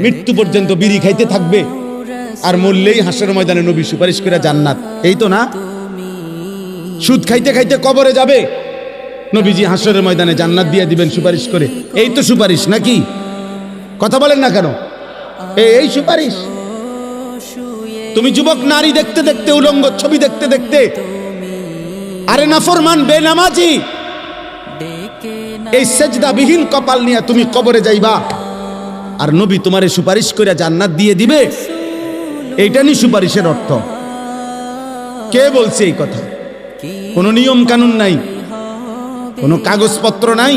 মৃত্যু পর্যন্ত বিড়ি খাইতে থাকবে, আর মরলেই হাসরের ময়দানে নবী সুপারিশ করে জান্নাত। এই তো না? সুদ খাইতে খাইতে কবরে যাবে, নবীজি হাসরের ময়দানে জান্নাত দিয়ে দিবেন সুপারিশ করে। এই তো সুপারিশ নাকি? কথা বলেন না কেন? এই সুপারিশ। তুমি যুবক নারী দেখতে দেখতে, উলঙ্গ ছবি দেখতে দেখতে, আরে নাফরমান বেনামাজি, এই সেজদাবিহীন কপাল নিয়ে তুমি কবরে যাইবা, আর নবী তোমারে সুপারিশ করে জান্নাত দিয়ে দিবে। এইটা নি সুপারিশের অর্থ। কে বলছে এই কথা? কোনো নিয়ম কানুন নাই, কোনো কাগজপত্র নাই,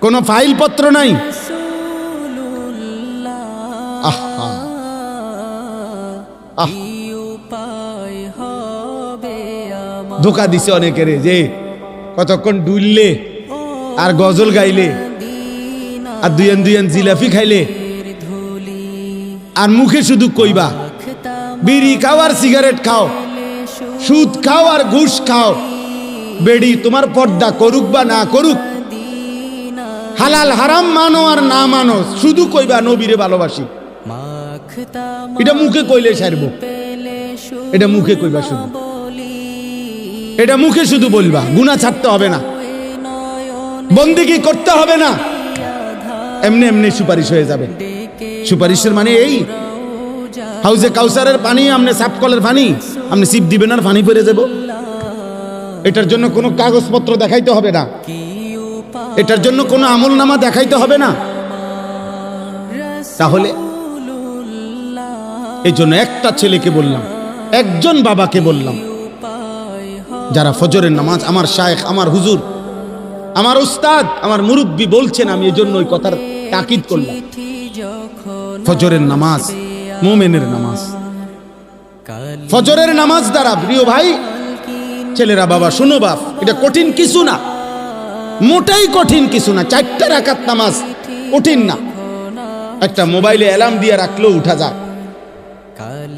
কোনো ফাইলপত্র নাই। আহা ধোকা দিছে অনেকের, যে কতক্ষণ ডুললে আর গজল গাইলে আর দুইয়ান জিলাপি খাইলে আর মুখে শুধু কইবা বিড়ি খাও আর সিগারেট খাও, সুদ খাও আর ঘুষ খাও, বেড়ি তোমার পর্দা করুক বা না করুক, হালাল হারাম মানো আর না মানো, শুধু কইবা নবীরে ভালোবাসি। এটা মুখে কইলে সারবো, এটা মুখে কইবা, শুধু এটা মুখে শুধু বলবা, গুনাহ ছাড়তে হবে না, বন্দেগী করতে হবে না, এমনি এমনি সুপারিশ হয়ে যাবে। সুপারিশের মানে এই, হাউজে কাউসারের পানি আপনি সাফ কলের পানি আপনি সিপ দিবেন আর পানি পড়ে যাব। এটার জন্য কোনো কাগজপত্র দেখাইতে হবে না, এটার জন্য কোনো আমলনামা দেখাইতে হবে না। তাহলে এই জন্য একটা ছেলেকে বললাম, একজন বাবাকে বললাম, যারা ফজরের নামাজ, আমার শায়েখ, আমার হুজুর, আমার উস্তাদ, আমার মুরব্বী বলছেন, আমি এই জন্য ওই কথার তাকিদ করলাম। ফজরের নামাজ মুমিনের নামাজ। ফজরের নামাজ দ্বারা, প্রিয় ভাই ছেলেরা, বাবা শুনো, বাপ এটা কঠিন কিছু না, মোটাই কঠিন কিছু না। 4 রাকাত নামাজ কঠিন না, একটা মোবাইলে অ্যালার্ম দিয়ে রাখলেও উঠা যায়।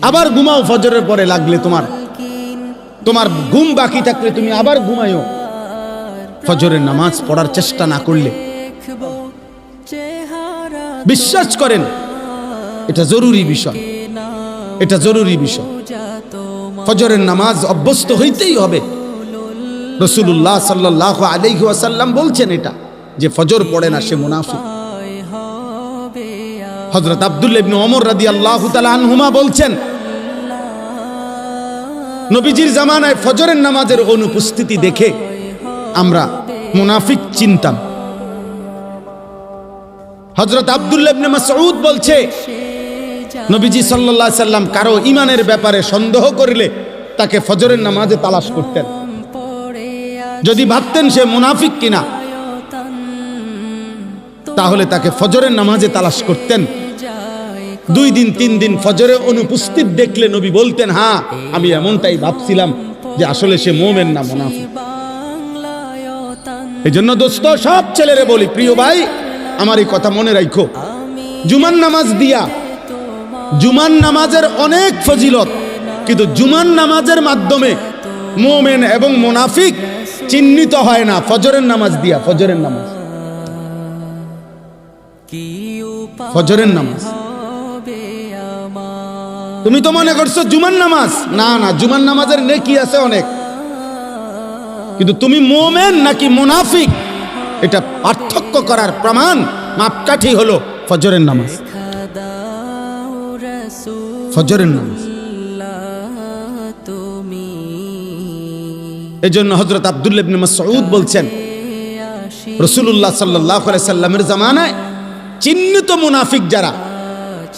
আবার ঘুমাও, ফজরের পরে লাগলে তোমার ঘুম বাকি থাকলে তুমি আবার ঘুমায়ও। ফজরের নামাজ পড়ার চেষ্টা না করলে, বিশ্বাস করেন এটা জরুরি বিষয়, এটা জরুরি বিষয়। ফজরের নামাজ অভ্যস্ত হইতেই হবে। রাসূলুল্লাহ সাল্লাল্লাহু আলাইহি ওয়াসাল্লাম বলছেন এটা, যে ফজর পড়ে না সে মুনাফিক। হযরত আব্দুল্লাহ ইবনে ওমর রাদিয়াল্লাহু তাআলা আনহুমা বলছেন, নবীজির জামানায় ফজরের নামাজের অনুপস্থিতি দেখে আমরা মুনাফিক চিনতাম। হযরত আব্দুল্লাহ ইবনে মাসউদ বলছে, নবীজি সাল্লাল্লাহু আলাইহি সাল্লাম কারো ঈমানের ব্যাপারে সন্দেহ করলে তাকে ফজরের নামাজে তালাশ করতেন। যদি ভাবতেন সে মুনাফিক কিনা, তাহলে তাকে ফজরের নামাজে তালাশ করতেন। 2 দিন 3 দিন ফজরে অনুপস্থিত দেখলে নবী বলতেন, হ্যাঁ আমি এমনটাই ভাবছিলাম যে আসলে সে মুমিন না মুনাফিক। এই জন্য দোস্ত, সব ছেলেরে বলি, প্রিয় ভাই আমার এই কথা মনে রাখো, জুমার নামাজ দিয়া, জুমার নামাজের অনেক ফজিলত, কিন্তু জুমার নামাজের মাধ্যমে মুমিন এবং মুনাফিক চিহ্নিত হয় না ফজরের নামাজ দিয়া। ফজরের নামাজ, ফজরের নামাজ তুমি তো মনে করছো জুমার নামাজ, না না, জুমার নামাজের নেকি আছে অনেক, কিন্তু তুমি মুমিন নাকি মুনাফিক এটা পার্থক্য করার প্রমাণ, মাপকাঠি হলো ফজরের নামাজ। ফজরের নামাজ। এই জন্য হযরত আব্দুল্লাহ ইবনে মাসউদ বলছেন, রাসূলুল্লাহ সাল্লাল্লাহু আলাইহি সাল্লামের জামানায় চিহ্নিত মুনাফিক যারা,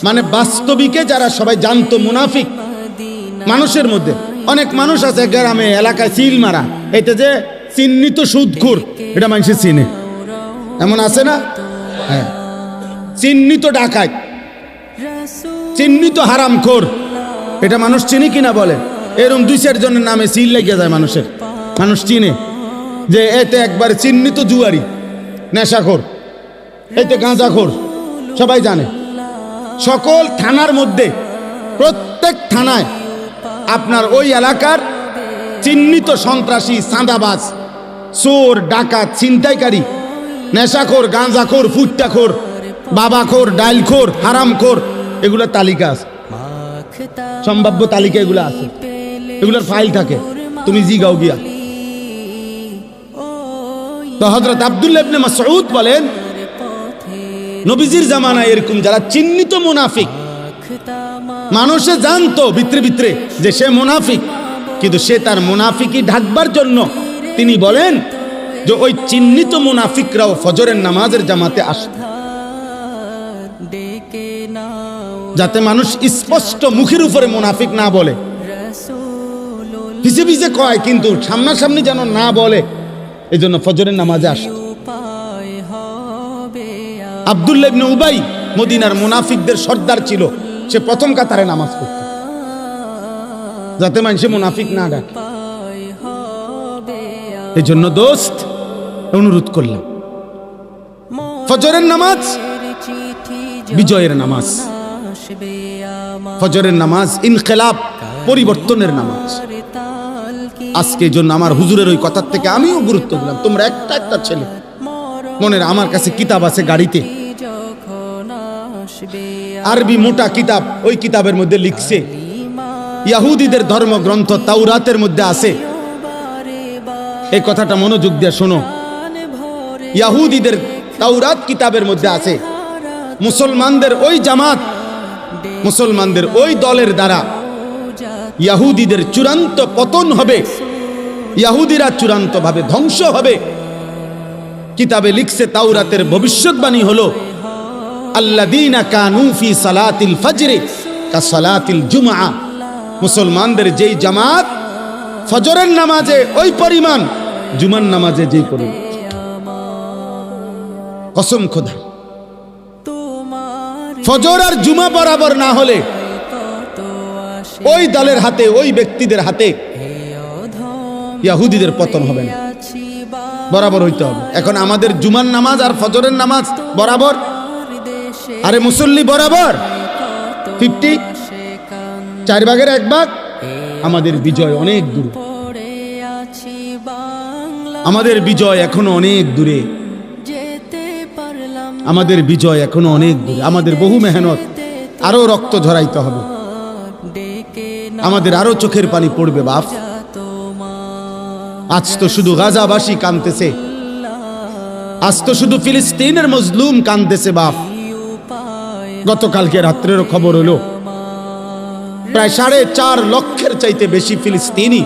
মানে বাস্তবিকে যারা সবাই জানতো মুনাফিক, মানুষের মধ্যে অনেক মানুষ আছে গ্রামে এলাকায় সিল মারা, এতে যে চিহ্নিত সুদখোর, এটা মানুষ চিনে, এমন আছে না? হ্যাঁ, চিহ্নিত ডাকাত, চিহ্নিত হারামখোর, এটা মানুষ চিনি কিনা বলেন? এরকম 2-4 জনের নামে সিল লেগে যায় মানুষের, মানুষ চিনে যে এতে একবার চিহ্নিত জুয়ারি, নেশাখোর, এতে গাঁজাখোর, সবাই জানে। সকল থানার মধ্যে, প্রত্যেক থানায় আপনার ওই এলাকার চিহ্নিত সন্ত্রাসী, চাঁদাবাজ, চোর, ডাকাত, ছিনতাইকারী, নেশাখোর, গাঁজাখোর, ফুট্টাখোর, বাবাখোর, ডাইলখোর, হারামখোর, এগুলো তালিকা আছে, সম্ভাব্য তালিকা এগুলো আছে, এগুলোর ফাইল থাকে, তুমি জিগাও গিয়া। তো হযরত আব্দুল্লাহ ইবনে মাসউদ বলেন, নবীজির জামানায় এরকম যারা চিহ্নিত মুনাফিক, মানুষে জানতো ভিতরে ভিতরে যে সে মুনাফিক, কিন্তু সে তার মুনাফিকি ঢাকবার জন্য তিনি বলেন যে ওই চিহ্নিত মুনাফিকরাও ফজরের নামাজের জামাতে আসে, যাতে মানুষ স্পষ্ট মুখের উপরে মুনাফিক না বলে, পিছে পিছে কয় কিন্তু সামনাসামনি যেন না বলে, এই জন্য ফজরের নামাজে আসে। আব্দুল্লাহ ইবনে উবাই মদিনার মুনাফিকদের সর্দার ছিল, সে প্রথম কাতারে নামাজ পড়ত যাতে মানুষে মুনাফিক না ডাকে। এই জন্য দোস্ত অনুরোধ করলাম, ফজরের নামাজ বিজয়ের নামাজ, ফজরের নামাজ ইনকিলাব, পরিবর্তনের নামাজ। আজকে জন্য আমার হুজুরের ওই কথার থেকে আমিও গুরুত্ব দিলাম। তোমরা একটা একটা ছেলে মনের, আমার কাছে কিতাব আছে গাড়িতে, আরবি মোটা কিতাব, ওই কিতাবের মধ্যে লিখছে ইহুদিদের ধর্মগ্রন্থ তাওরাতের মধ্যে আছে, এই কথাটা মনোযোগ দিয়ে শোনো, ইহুদিদের তাওরাত কিতাবের মধ্যে আছে মুসলমানদের ওই জামাত, মুসলমানদের ওই দলের দ্বারা ইহুদিদের চূড়ান্ত পতন হবে, ইহুদিরা চূড়ান্ত ভাবে ধ্বংস হবে। কিতাবে লিখছে তাওরাতের ভবিষ্যৎবাণী হলো আল্লাযীনা কানু ফি সালাতিল ফজরি কা সালাতিল জুমআ, মুসলমানদের যেই জামাত ফজরের নামাজে ওই পরিমাণ, জুমার নামাজে যেই পরিমাণ। কসম খোদা, ফজর আর জুমা বরাবর না হলে ওই দলের হাতে, ওই ব্যক্তিদের হাতে ইহুদিদের পতন হবে না, বরাবর হইতে হবে। এখন আমাদের জুমার নামাজ আর ফজরের নামাজ বরাবর, আরে মুসল্লি বরাবর 50, 4 ভাগের 1 ভাগ। আমাদের বিজয় অনেক দূরে, আমাদের বিজয় এখনো অনেক দূরে, আমাদের বিজয় এখনো অনেক দূরে। আমাদের বহু মেহনত, আরো রক্ত ঝরাইতে হবে, আমাদের আরো চোখের পানি পড়বে বাপ। আজ তো শুধু গাজাবাসী কাঁদতেছে, আজ তো শুধু ফিলিস্তিনের মজলুম কাঁদতেছে বাপ। গতকালকে রাত্রেরও খবর হলো প্রায় 4.5 লক্ষের চাইতে বেশি ফিলিস্তিনি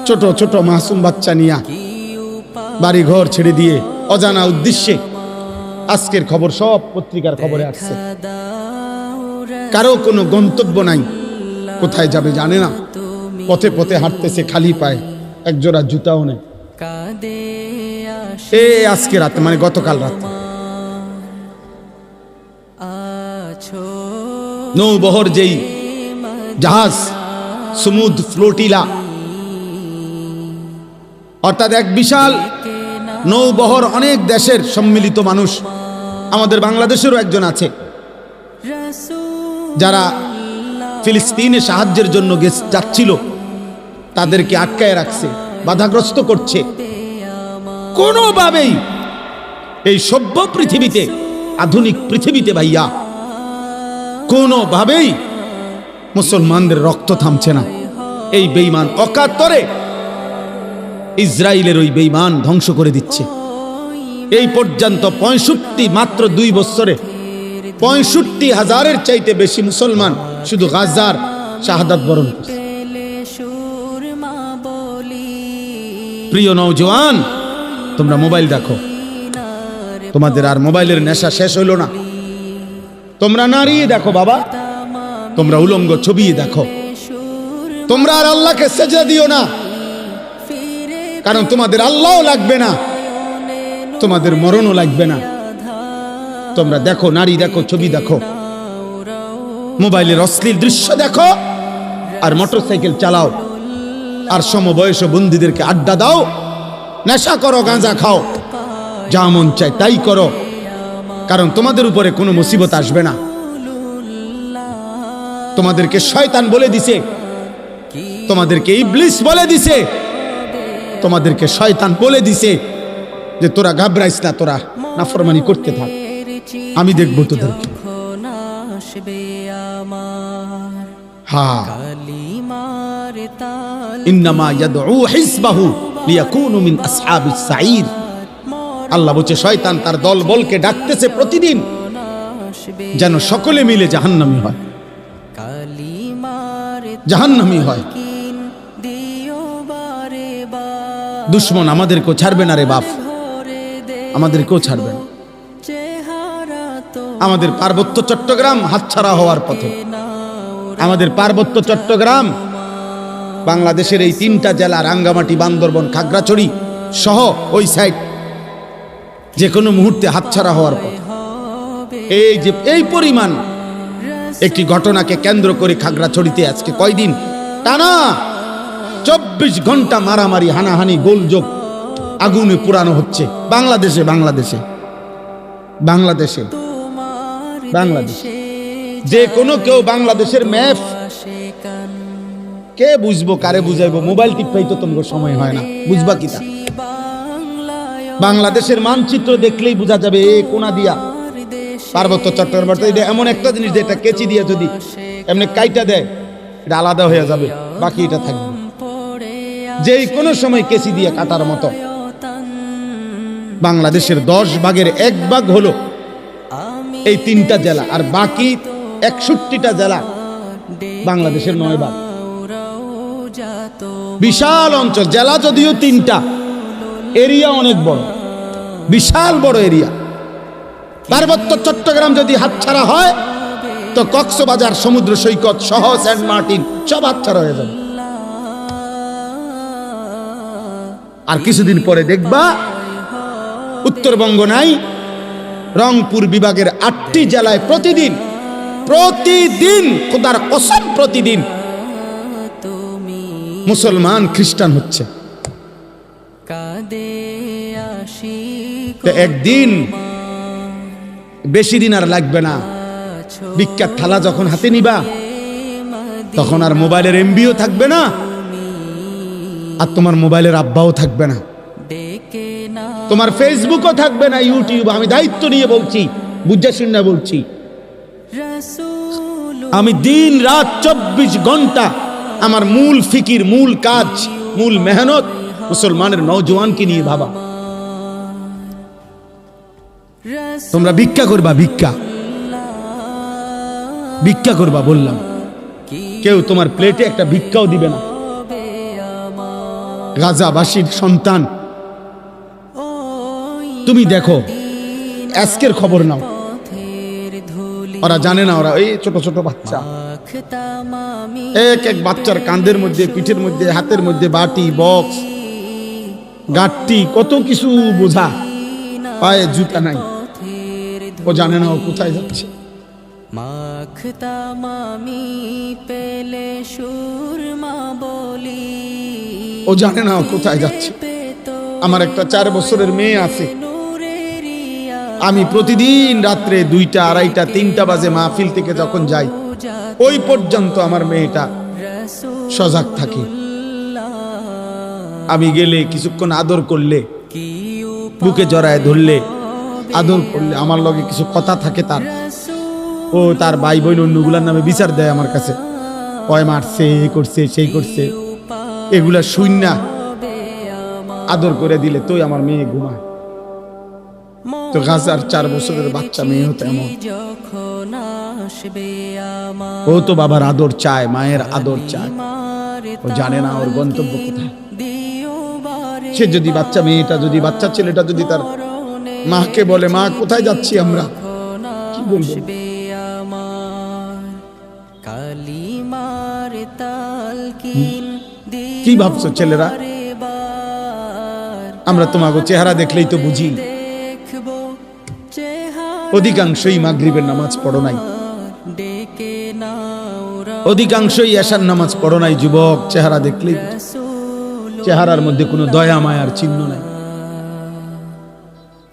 ছোট ছোট মাসুম বাচ্চা নিয়া বাড়ি ঘর ছেড়ে দিয়ে অজানা উদ্দেশ্যে, আজকের খবর সব পত্রিকার খবরে আসছে, কারো কোনো গন্তব্য নাই, কোথায় যাবে জানে না, পথে পথে হাঁটতেছে খালি পায়ে, একজোড়া জুতাও নেই। আজকে রাতে, মানে গতকাল রাতে, নৌবহর যেই জাহাজ সমুদ্র ফ্লোটিলা, অর্থাৎ এক বিশাল নৌবহর, অনেক দেশের সম্মিলিত মানুষ, আমাদের বাংলাদেশেরও একজন আছে, যারা ফিলিস্তিনে সাহায্যের জন্য যাচ্ছিল, তাদেরকে আটকায় রাখছে, বাধাগ্রস্ত করছে। কোনোভাবেই এই সভ্য পৃথিবীতে, আধুনিক পৃথিবীতে ভাইয়া, কোনোভাবেই মুসলমানদের রক্ত থামছে না। এই বেঈমান অকাতরে ইসরায়েলের ওই বেঈমান ধ্বংস করে দিচ্ছে। এই পর্যন্ত 65, মাত্র 2 বছরে 65,000-এর চাইতে বেশি মুসলমান শুধু গাজার শাহাদাত বরণ করছে। প্রিয় নওজওয়ান, তোমরা মোবাইল দেখো, তোমাদের আর মোবাইলের নেশা শেষ হইল না। তোমরা নারী দেখো বাবা, তোমরা উলঙ্গ ছবি দেখো, তোমরা আর আল্লাহকে সেজদা দিও না, কারণ তোমাদের আল্লাহও লাগবে না, তোমাদের মরণও লাগবে না। তোমরা দেখো, নারী দেখো, ছবি দেখো, মোবাইলের অশ্লীল দৃশ্য দেখো, আর মোটরসাইকেল চালাও, আর সমবয়স বন্ধুদেরকে আড্ডা দাও, নেশা করো, গাঁজা খাও, যা মন চায় তাই করো, কারণ তোমাদের উপরে কোনো মুসিবত আসবে না। তোমাদেরকে শয়তান বলে দিছে, তোমাদেরকে ইবলিস বলে দিছে, তোমাদেরকে শয়তান বলে দিছে যে তোরা ঘাবড়াইস না, তোরা নাফরমানি করতে থাক। আমি দেখব তোদেরকে। হ্যাঁ, ইন্নামা ইয়াদউ হিজবাহু লিয়াকুনু মিন আসহাবিস সাঈর। আল্লাহ বলছে শয়তান তার দল বলকে ডাকতেছে প্রতিদিন যেন সকলে মিলে জাহান্নামী হয়, জাহান্নামী হয়। দুশ্মন আমাদেরকেও ছাড়বে না রে বাপ, আমাদেরকেও ছাড়বে না। আমাদের পার্বত্য চট্টগ্রাম হাতছাড়া হওয়ার পথে। আমাদের পার্বত্য চট্টগ্রাম বাংলাদেশের এই 3টা জেলা রাঙ্গামাটি, বান্দরবন, খাগড়াছড়ি সহ ওই সাইড যে কোনো মুহূর্তে হাতছাড়া হওয়ার পথে। এই যে এই পরিমাণ একটি ঘটনাকে কেন্দ্র করে খাগড়াছড়িতে আজকে কয়দিন টানা 24 ঘন্টা মারামারি, হানাহানি, গোলযোগ, আগুনে পুরানো হচ্ছে বাংলাদেশে। বাংলাদেশে বাংলাদেশে বাংলাদেশে যে কোনো কেউ বাংলাদেশের ম্যাপ কে বুঝবো, কারে বুঝাইবো? মোবাইল টিপাই তো তোমার সময় হয় না, বুঝবা কিতা? বাংলাদেশের মানচিত্র দেখলেই বোঝা যাবে এ কোনা দিয়া পার্বত্য চট্টগ্রাম। এটা এমন একটা জিনিস যেটা কেচি দিয়ে যদি এমনি কাইটা দেয় এটা আলাদা হয়ে যাবে, বাকি এটা থাকবে যেই কোনো সময় কেচি দিয়ে কাটার মতো। বাংলাদেশের 10 ভাগের 1 ভাগ হলো এই 3টা জেলা, আর বাকি 61টা জেলা বাংলাদেশের 9 ভাগ। বিশাল অঞ্চল, জেলা যদিও 3টা, এরিয়া অনেক বড়, বিশাল বড় এরিয়া। পার্বত্য চট্টগ্রাম যদি হাতছাড়া হয় তো কক্সবাজার সমুদ্র সৈকত সহ সেন্ট মার্টিন সব হাতছাড়া হয়ে যাবে। আর কিছুদিন পরে দেখবা উত্তরবঙ্গ নাই, রংপুর বিভাগের 8টি জেলায় প্রতিদিন খোদার কসম প্রতিদিন মুসলমান খ্রিস্টান হচ্ছে। একদিন বেশি দিন আর লাগবে না, বিখ্যাত থালা যখন হাতে নিবা তখন আর মোবাইলের এমবিও থাকবে না, আর তোমার মোবাইলের আব্বাও থাকবে না, তোমার ফেসবুকও থাকবে না, ইউটিউব। আমি দায়িত্ব নিয়ে বলছি, বুঝা শুনে বলছি। আমি দিন রাত 24 ঘন্টা আমার মূল ফিকির, মূল কাজ, মূল মেহনত মুসলমানের নওজোয়ানকে নিয়ে ভাবা। তোমরা ভিক্ষা করবা, ভিক্ষা করবা বললাম, কেউ তোমার প্লেটে একটা ভিক্ষাও দিবে না। গাজাবাসীর সন্তান তুমি দেখো, আজকের খবর নাও, ওরা জানে না, ওরা এই ছোট ছোট বাচ্চা, এক বাচ্চার কাঁধের মধ্যে, পিঠের মধ্যে, হাতের মধ্যে বাটি, বক্স, গাঁটটি, কত কিছু বোঝা, পায়ে জুতা নাই, ও জানে না ও কোথায় যাচ্ছে। ও জানে না ও কোথায় যাচ্ছে। আমার একটা 4 বছরের মেয়ে আছে, আমি প্রতিদিন রাত্রে 2টা, 2:30, 3টা বাজে মাহফিল থেকে যখন যাই ওই পর্যন্ত আমার মেয়েটা সজাগ থাকে। আমি গেলে কিছুক্ষণ আদর করলে, বুকে জড়ায় ধরলে, আদর করলে, আমার লগে কিছু কথা থাকে তার, ও তার ভাই বোন অন্যগুলার নামে বিচার দেয় আমার কাছে, কয় মারছে, এ করছে, সেই করছে, এগুলা শুন না আদর করে দিলে তুই আমার মেয়ে ঘুমায়। তো গাজার 4 বছরের বাচ্চা মেয়ে হতো এমন, ও তো বাবার আদর চায়, মায়ের আদর চায়, ও জানে না ওর গন্তব্য কোথায়। সে যদি বাচ্চা মেয়েটা, যদি বাচ্চা ছেলেটা যদি তার মাকে বলে, মা কোথায় যাচ্ছি আমরা, কি বলবে? কি ভাবছো ছেলেরা? আমরা তোমাকে চেহারা দেখলেই তো বুঝি। অধিকাংশই মাগরিবের নামাজ পড়ো নাই, অধিকাংশই এশার নামাজ পড়ো নাই। যুবক, চেহারা দেখলেই, চেহারার মধ্যে কোনো দয়া মায়ার চিহ্ন নাই।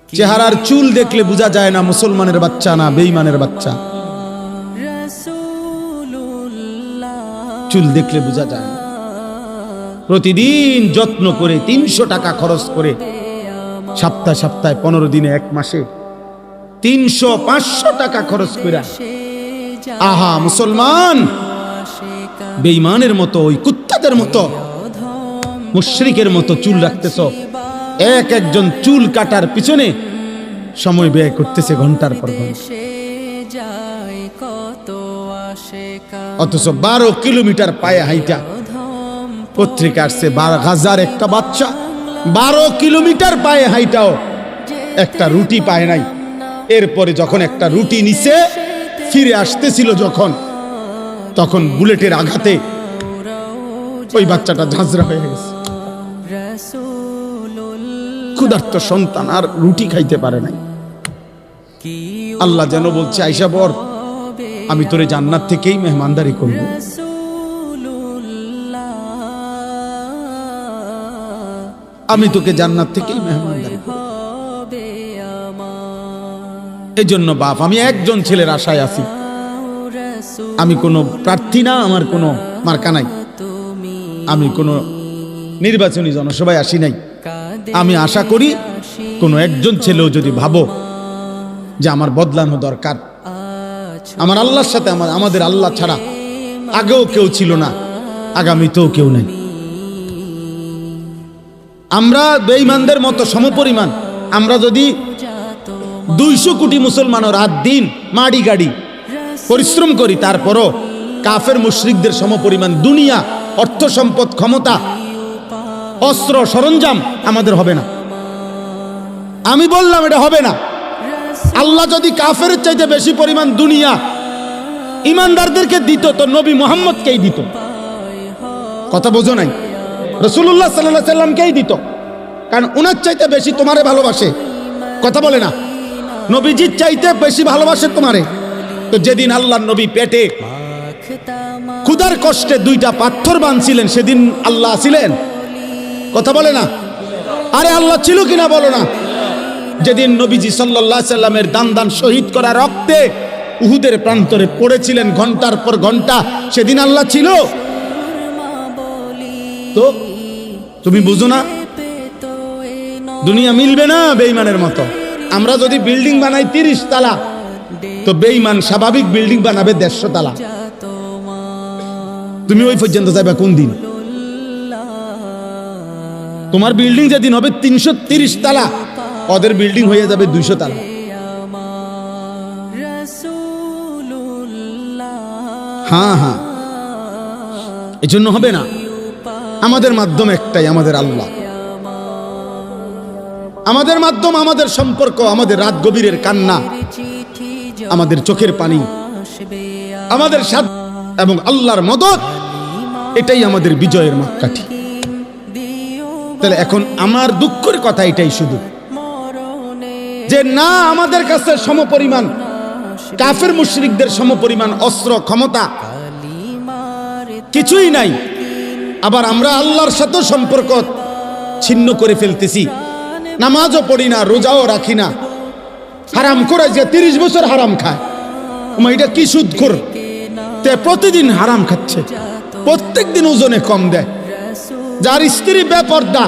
চেহারার চুল দেখলে বোঝা যায় না মুসলমানের বাচ্চা না বেঈমানের বাচ্চা। চুল দেখলে বোঝা যায় না। প্রতিদিন যত্ন করে 300 টাকা খরচ করে সপ্তাহে 15 দিনে 1 মাসে 300-500 টাকা খরচ করে। আহা মুসলমান, বেঈমানের মতো, ওই কুত্তাদের মতো, মুশরিকের মতো চুল রাখতেছ। একজন চুল কাটার পিছনে সময় ব্যয় করতেছে ঘন্টার পর ঘন্টা, অথচ 12 কিলোমিটার পায়ে হাইটা। পত্রিকা আসছে গাজার একটা বাচ্চা 12 কিলোমিটার পায়ে হাইটাও একটা রুটি পায় নাই। এরপরে যখন একটা রুটি নিচে ফিরে আসতেছিল তখন বুলেটের আঘাতে ওই বাচ্চাটা ঝাঁঝরা হয়ে গেছে। ক্ষুধার্ত সন্তান আর রুটি খাইতে পারে নাই। আল্লাহ যেন বলছে, আয়েশা বর, আমি তোরে জান্নাত থেকেই মেহমানদারি করব। আমি তোকে জান্নাত থেকেই মেহমানদারি করব। এই জন্য বাপ, আমি একজন ছেলের আশায় আছি। আমি কোনো প্রার্থী না, আমার কোনো মার্কা নাই, আমি কোনো নির্বাচনী জনসভায় আসি নাই। আমি আশা করি কোনো একজন ছেলেও যদি ভাবো যে আমার বদলানো দরকার, আমার আল্লাহর সাথে, আমাদের আল্লাহ ছাড়া আগেও কেউ ছিল না, আগামীতেও কেউ নেই। আমরা বেঈমানদের মতো সমপরিমাণ। আমরা যদি 200 কোটি মুসলমানও রাত দিন মাড়ি গাড়ি পরিশ্রম করি, তারপরও কাফের মুশরিকদের সমপরিমাণ দুনিয়া, অর্থ সম্পদ, ক্ষমতা, অস্ত্র সরঞ্জাম আমাদের হবে না। আমি বললাম এটা হবে না। আল্লাহ যদি কাফের চাইতে বেশি পরিমাণ দুনিয়া ইমানদারদেরকে দিত, তো নবী মুহাম্মদকেই দিত। কথা বোঝো নাই? রাসূলুল্লাহ সাল্লাল্লাহু আলাইহি সাল্লামকেই দিত, কারণ উনার চাইতে বেশি তোমারে ভালোবাসে। কথা বলে না? নবীজির চাইতে বেশি ভালোবাসে তোমারে। তো যেদিন আল্লাহর নবী পেটে ক্ষুধার কষ্টে 2টা পাথর বাঁধছিলেন, সেদিন আল্লাহ ছিলেন? কথা বলে না? আরে আল্লাহ ছিল কিনা বলো না? যেদিন নবীজি সাল্লাল্লাহু আলাইহি সাল্লামের দান শহীদ করা রক্তে উহুদের প্রান্তরে পড়েছিলেন ঘন্টার পর ঘন্টা, সেদিন আল্লাহ ছিল? তো তুমি বুঝো না, দুনিয়া মিলবে না বেঈমানের মতো। আমরা যদি বিল্ডিং বানাই 30 তলা, তো বেঈমান স্বাভাবিক বিল্ডিং বানাবে 150 তলা। তুমি ওই পর্যন্ত যাবে কোন দিন? তোমার বিল্ডিং যেদিন হবে 330 তলা, ওদের বিল্ডিং হয়ে যাবে 200 তলা। হ্যাঁ হ্যাঁ, এজন্য হবে না। আমাদের মাধ্যম একটাই, আমাদের আল্লাহ। আমাদের মাধ্যম, আমাদের সম্পর্ক, আমাদের রাত গভীরের কান্না, আমাদের চোখের পানি, আমাদের সাথ এবং আল্লাহর মদদ, এটাই আমাদের বিজয়ের মাপকাঠি। তাহলে এখন আমার দুঃখের কথা এটাই শুধু, যে না আমাদের কাছে সমপরিমাণ কাফের মুশরিকদের সমপরিমাণ অস্ত্র, ক্ষমতা কিছুই নাই। আবার আমরা আল্লাহর সাথে সম্পর্ক ছিন্ন করে ফেলতেছি। নামাজও পড়ি না, রোজাও রাখি না, হারাম করে যে 30 বছর হারাম খায়, এটা কি সুদখোর? প্রতিদিন হারাম খাচ্ছে, প্রত্যেকদিন ওজনে কম দেয়। যার স্ত্রী বেপর্দা,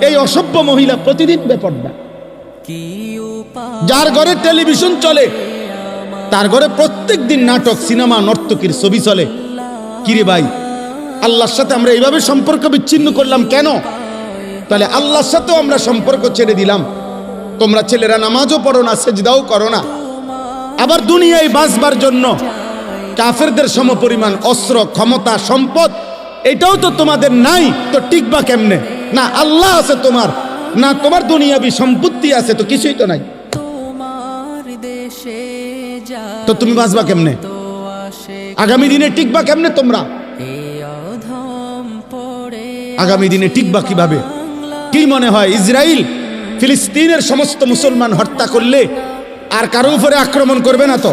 এই অসভ্য মহিলা প্রতিদিন বেপর্দা। যার ঘরে টেলিভিশন চলে, তার ঘরে প্রত্যেকদিন নাটক, সিনেমা, নর্তকীর ছবি চলে। কিরে ভাই, আল্লাহর সাথে আমরা এইভাবে সম্পর্ক বিচ্ছিন্ন করলাম কেন? তাহলে আল্লাহর সাথেও আমরা সম্পর্ক ছেড়ে দিলাম। তোমরা ছেলেরা নামাজও পড়ো না, সেজদাও করো না, আবার দুনিয়ায় বাঁচবার জন্য কাফেরদের সমপরিমাণ অস্ত্র, ক্ষমতা, সম্পদ, এটাও তো তোমাদের নাই। তো টিকবা কেমনে? না আল্লাহ আছে তোমার, না তোমার দুনিয়াবি সম্পত্তি আছে, তো কিছুই তো নাই। তো তুমি বাঁচবা কেমনে? আগামী দিনে টিকবা কেমনে তোমরা? আগামী দিনে টিকবা কিভাবে? কি মনে হয় ইসরায়েল ফিলিস্তিনের সমস্ত মুসলমান হত্যা করলে আর কারো উপরে আক্রমণ করবে না? তো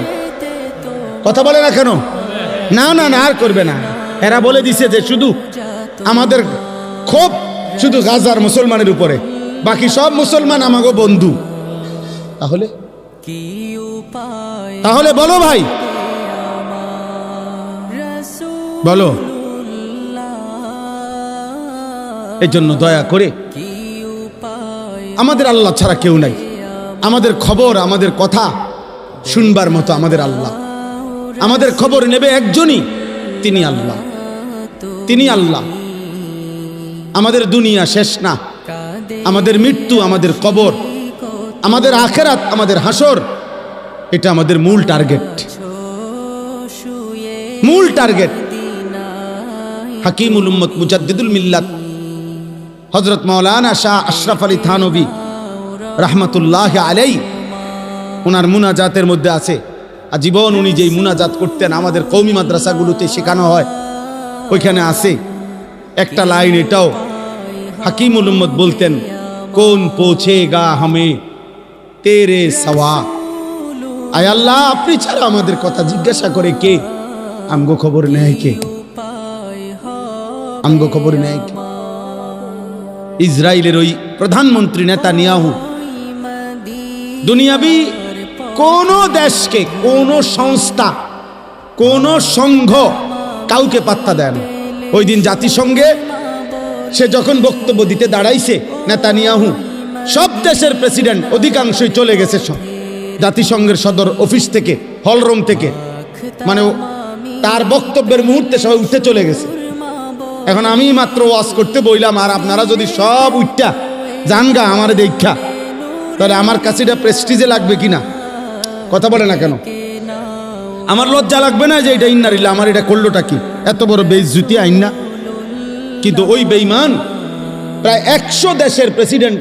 কথা বলে না কেন? না না না, আর করবে না। এরা বলে দিছে যে শুধু আমাদের ক্ষোভ শুধু গাজার মুসলমানের উপরে, বাকি সব মুসলমান আমাগো বন্ধু। তাহলে বলো ভাই, বলো। এই জন্য দয়া করে, আমাদের আল্লাহ ছাড়া কেউ নাই, আমাদের খবর, আমাদের কথা শুনবার মতো আমাদের আল্লাহ। আমাদের খবর নেবে একজনই, তিনি আল্লাহ। তিনি আল্লাহ। আমাদের দুনিয়া শেষ না, আমাদের মৃত্যু, আমাদের কবর, আমাদের আখেরাত, আমাদের হাসর, এটা আমাদের মূল টার্গেট। মূল টার্গেট। হাকিমুল উম্মত মুজাদ্দিদুল মিল্লাত হযরত মাওলানা শাহ আশরাফ আলী থানভী রাহমাতুল্লাহ আলাইহি, ওনার মুনাজাতের মধ্যে আছে, আজীবন উনি যেই মুনাজাত করতেন আমাদের কওমি মাদ্রাসাগুলোতে শেখানো হয়, ওইখানে আছে একটা লাইন, এটাও হাকিমুল উম্মত বলতেন, কোন পৌঁছেগা হামে তেরে সওয়া। আয় আল্লাহ, আপনি ছাড়া আমাদের কথা জিজ্ঞাসা করে কে? আমগো খবর নেয় কে? আমগো খবর নেয় কে? ইসরায়েলের ওই প্রধানমন্ত্রী নেতানিয়াহু দুনিয়াবি কোন দেশকে, কোন সংস্থা, কোন সংঘ কাউকে পাত্তা দেয় না। ওই দিন জাতিসংঘে সে যখন বক্তব্য দিতে দাঁড়াইছে, নেতানিয়াহু, সব দেশের প্রেসিডেন্ট অধিকাংশই চলে গেছে জাতিসংঘের সদর অফিস থেকে, হলরুম থেকে, মানে তার বক্তব্যের মুহূর্তে সবাই উঠে চলে গেছে। এখন আমি মাত্র ওয়াজ করতে বইলাম, আর আপনারা যদি সব উঠটা জানগা আমার দেখা, তাহলে আমার কাছে এটা প্রেস্টিজে লাগবে কিনা? কথা বলে না কেন? আমার লজ্জা লাগবে না যে এটা ইন্নারিল্লাহ, আমার এটা করলোটা কি? এত বড় বেইজ্জতি আইন না? কিন্তু ওই বেঈমান প্রায় 100 দেশের প্রেসিডেন্ট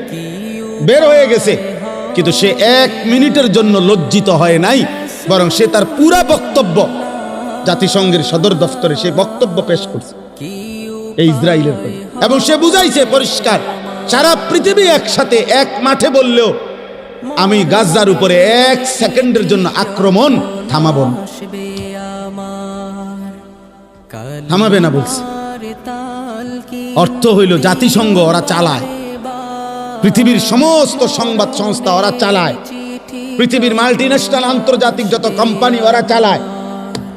বের হয়ে গেছে, কিন্তু সে 1 মিনিটের জন্য লজ্জিত হয় নাই, বরং সে তার পুরা বক্তব্য জাতিসংঘের সদর দফতরে সে বক্তব্য পেশ করছে এই ইসরায়েলের প্রতি, এবং সে বুঝাইছে পরিষ্কার, সারা পৃথিবী একসাথে এক মাঠে বললেও আমি গাজার উপরে 1 সেকেন্ডের জন্য আক্রমণ থামাবো না। থামাবে না বলছে। অর্থ হইল জাতিসংঘ ওরা চালায়, পৃথিবীর সমস্ত সংবাদ সংস্থা ওরা চালায়, পৃথিবীর মাল্টিন্যাশনাল আন্তর্জাতিক যত কোম্পানি ওরা চালায়,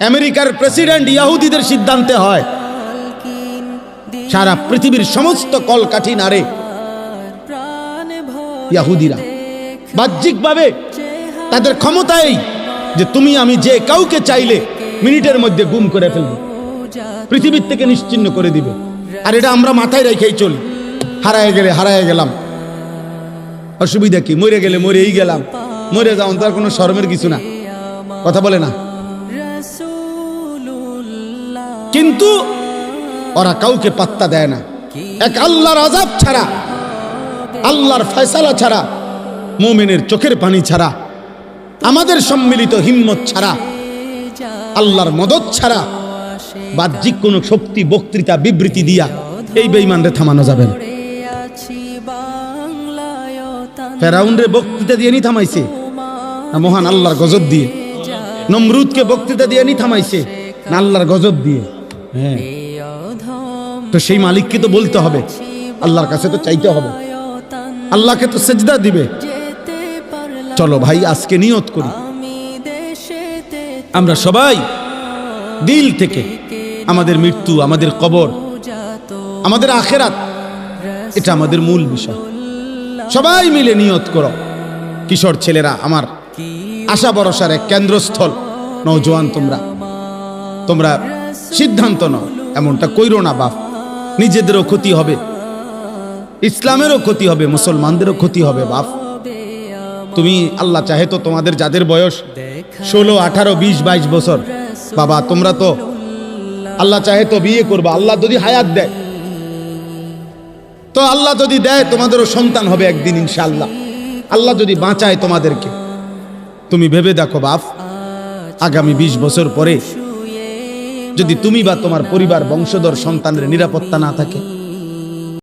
আমেরিকার প্রেসিডেন্ট ইহুদিদের সিদ্ধান্তে হয়, সারা পৃথিবীর সমস্ত কলকাঠি নাড়ে ইহুদিরা। বাহ্যিকভাবে তাদের ক্ষমতাই যে তুমি আমি যে কাউকে চাইলে মিনিটের মধ্যে গুম করে ফেলবে, পৃথিবীর থেকে নিশ্চিহ্ন করে দিবে। আর এটা আমরা মাথায় রেখেই চলি, হারায় গেলে হারায় গেলাম, অসুবিধা কি? মরে গেলে মরেই গেলাম, মরে যাওয়ান তার কোনো শরমের কিছু না। কথা বলে না? কিন্তু ওরা কাউকে পাত্তা দেয় না। এক আল্লাহর আযাব ছাড়া, আল্লাহর ফয়সালা ছাড়া, মুমিনের চোখের পানি ছাড়া, আমাদের সম্মিলিত হিম্মত ছাড়া, আল্লাহর মদদ ছাড়া, বাহ্যিক কোন শক্তি, বক্তৃতা, বিবৃতি দিয়া এই বেঈমানরে থামানো যাবে না। ফেরাউনরে বক্তৃতা দিয়ে নি থামাইছে না মহান আল্লাহর গজব দিয়ে? নমরুদকে বক্তৃতা দিয়ে নি থামাইছে না আল্লাহর গজব দিয়ে? হ্যাঁ, তো সেই মালিককে তো বলতে হবে, আল্লাহর কাছে তো চাইতে হবে, আল্লাহকে তো সেজদা দিবে। চলো ভাই, আজকে নিয়ত করি আমরা সবাই দিল থেকে আমাদের মৃত্যু, আমাদের কবর, আমাদের আখেরাত, এটা আমাদের মূল বিষয়। সবাই মিলে নিয়ত করো। কিশোর ছেলেরা, আমার আশা ভরসার এক কেন্দ্রস্থল নওজোয়ান, তোমরা সিদ্ধান্ত নাও, এমনটা কইরো না বাপ। নিজেদেরও ক্ষতি হবে, ইসলামেরও ক্ষতি হবে, মুসলমানদেরও ক্ষতি হবে বাপ। তুমি আল্লাহ চাহে তো তোমাদের যাদের বয়স 16, 18, 20, 22 বছর, বাবা তোমরা তো আল্লাহ চাহে তো বিয়ে করবা। আল্লাহ যদি হায়াত দেয় তো, আল্লাহ যদি দেয় তোমাদেরও সন্তান হবে একদিন ইনশাআল্লাহ। আল্লাহ যদি বাঁচায় তোমাদেরকে, তুমি ভেবে দেখো বাপ, আগামী 20 বছর পরে যদি তুমি বা তোমার পরিবার, বংশধর, সন্তানের নিরাপত্তা না থাকে,